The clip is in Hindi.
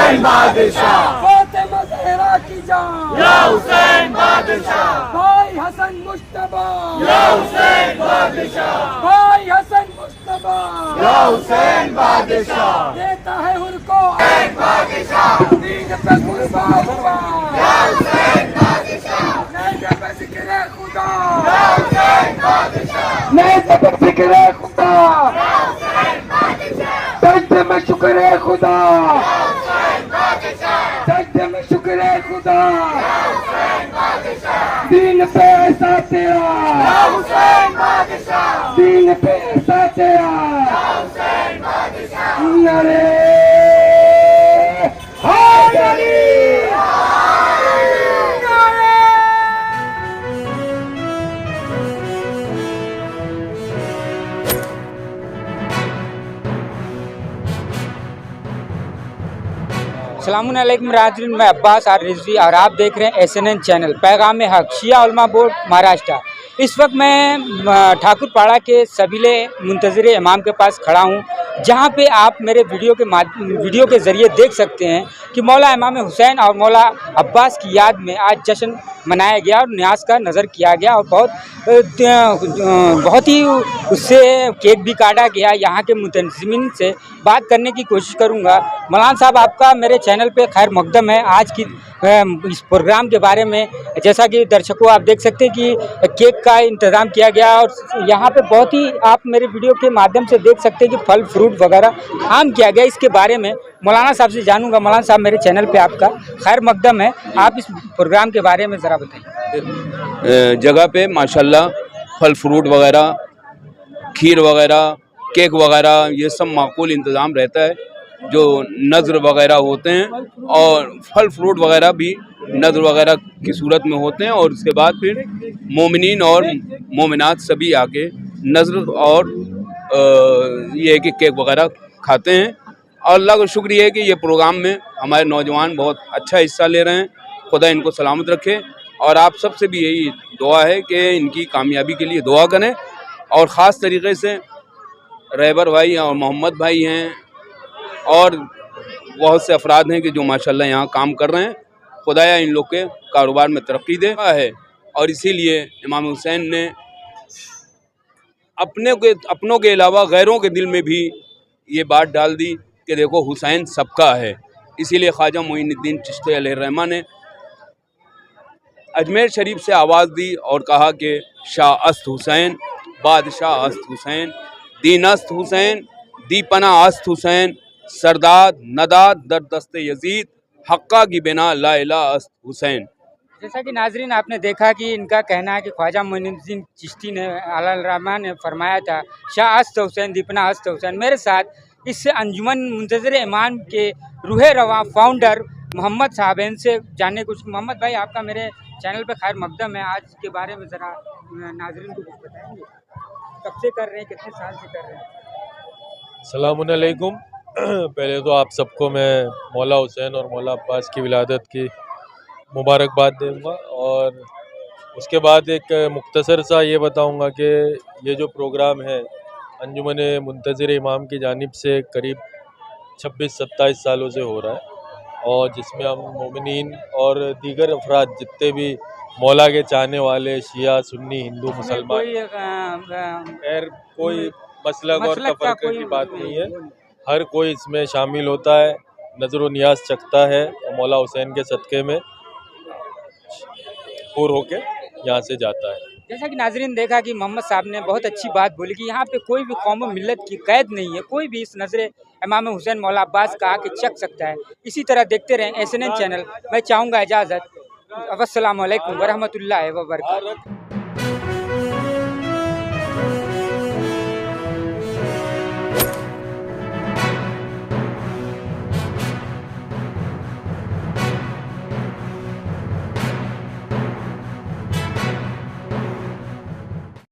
हुसैन बादशाह, फातिमा ज़हरा की जान, या हुसैन बादशाह, भाई हसन मुश्तबा, या हुसैन बादशाह, भाई हसन मुश्तबा, या हुसैन बादशाह, देता है हुर को हुसैन बादशाह, दीन पे कुर्बान हुआ, या हुसैन बादशाह, नेज़े पे ज़िक्र खुदा, या हुसैन बादशाह, नेज़े पे ज़िक्र खुदा, या हुसैन बादशाह, सजदे में शुक्र खुदा, या हुसैन बादशाह, सजदे में शुक्र खुदा, या हुसैन बादशाह, दीन पे ऐसा तेरा, या हुसैन बादशाह, दीन पे ऐसा तेरा, या हुसैन बादशाह, नरे हैदरी, नरे अस्सलामुअलैकुम नाज़रीन, मैं अब्बास आर रिजवी और आप देख रहे हैं SNN चैनल पैगाम हक शिया उलमा बोर्ड महाराष्ट्र। इस वक्त मैं ठाकुरपाड़ा के सबीले मुंतज़िर इमाम के पास खड़ा हूँ, जहाँ पे आप मेरे वीडियो के ज़रिए देख सकते हैं कि मौला इमाम हुसैन और मौला अब्बास की याद में आज जश्न मनाया गया और न्याज का नज़र किया गया और बहुत ही उससे केक भी काटा गया। यहाँ के मुतज़िमीन से बात करने की कोशिश करूँगा। मौलाना साहब, आपका मेरे चैनल पे खैर मकदम है। आज की इस प्रोग्राम के बारे में जैसा कि दर्शकों आप देख सकते हैं कि केक का इंतज़ाम किया गया और यहाँ पे बहुत ही आप मेरे वीडियो के माध्यम से देख सकते हैं कि फल फ्रूट वगैरह आम किया गया। इसके बारे में मौलाना साहब से जानूंगा। मौलाना साहब, मेरे चैनल पे आपका खैर मकदम है, आप इस प्रोग्राम के बारे में ज़रा बताइए। जगह पे माशाल्लाह फल फ्रूट वगैरह, खीर वगैरह, केक वगैरह, ये सब माकूल इंतज़ाम रहता है। जो नज़र वगैरह होते हैं और फल फ्रूट वगैरह भी नज़र वगैरह की सूरत में होते हैं और उसके बाद फिर मोमिनीन और मोमिनात सभी आके नज़र और ये है कि केक वगैरह खाते हैं। और अल्लाह का शुक्र ये है कि ये प्रोग्राम में हमारे नौजवान बहुत अच्छा हिस्सा ले रहे हैं। खुदा इनको सलामत रखे और आप सबसे भी यही दुआ है कि इनकी कामयाबी के लिए दुआ करें। और ख़ास तरीके से रहबर भाई और मोहम्मद भाई हैं और बहुत से अफराद हैं कि जो माशाल्लाह यहाँ काम कर रहे हैं। खुदाया इन लोग के कारोबार में तरक्की दे है। और इसीलिए इमाम हुसैन ने अपनों के अलावा गैरों के दिल में भी ये बात डाल दी कि देखो हुसैन सबका है। इसीलिए ख्वाजा मोइनुद्दीन चिश्ती अलैहिर्रहमा ने अजमेर शरीफ से आवाज़ दी और कहा कि शाह अस्त हुसैन, बादशाह अस्त हुसैन, दीन अस्त हुसैन, दीपना अस्त हुसैन, सरदाद नदाद दर दस्ते यजीद, हक्का की बिना ला इलाहा अस्त हुसैन। जैसा कि नाजरीन आपने देखा कि इनका कहना है कि ख्वाजा मोइनुद्दीन चिश्ती ने अलैहिर्रहमा ने फरमाया था शाह अस्त हुसैन, दीपना अस्त हुसैन। मेरे साथ इससे अंजुमन मुंतज़िर इमाम के रूह रवां फाउंडर मोहम्मद साहब हैं, इनसे जानने कुछ। मोहम्मद भाई, आपका मेरे चैनल पे खैर मकदम है। आज के बारे में ज़रा नाजरीन को कुछ बताएंगे? कब से कर रहे हैं, कितने साल से कर रहे हैं? अस्सलामुअलैकुम। पहले तो आप सबको मैं मौला हुसैन और मौला अब्बास की विलादत की मुबारकबाद दूंगा और उसके बाद एक मुख्तसर सा ये बताऊंगा कि ये जो प्रोग्राम है अंजुमन मुंतज़िर इमाम की जानिब से करीब 26-27 सालों से हो रहा है और जिसमें हम मोमिनीन और दीगर अफराद जितने भी मौला के चाहने वाले शिया, सुन्नी, हिंदू, मुसलमान, खैर कोई मसलक और तफरक़े की बात नहीं है। हर कोई इसमें शामिल होता है, नज़र व नियाज चखता है और मौला हुसैन के सदक़े में पूर होके यहाँ से जाता है। जैसा कि नाजरीन देखा कि मोहम्मद साहब ने बहुत अच्छी बात बोली कि यहाँ पे कोई भी कौम मिल्लत की कैद नहीं है। कोई भी इस नज़र इमाम हुसैन मौला अब्बास का आके चख सकता है। इसी तरह देखते रहें SNN चैनल। मैं चाहूँगा इजाज़त। अस्सलामु अलैकुम वरहमतुल्लाहि व बरकातहू।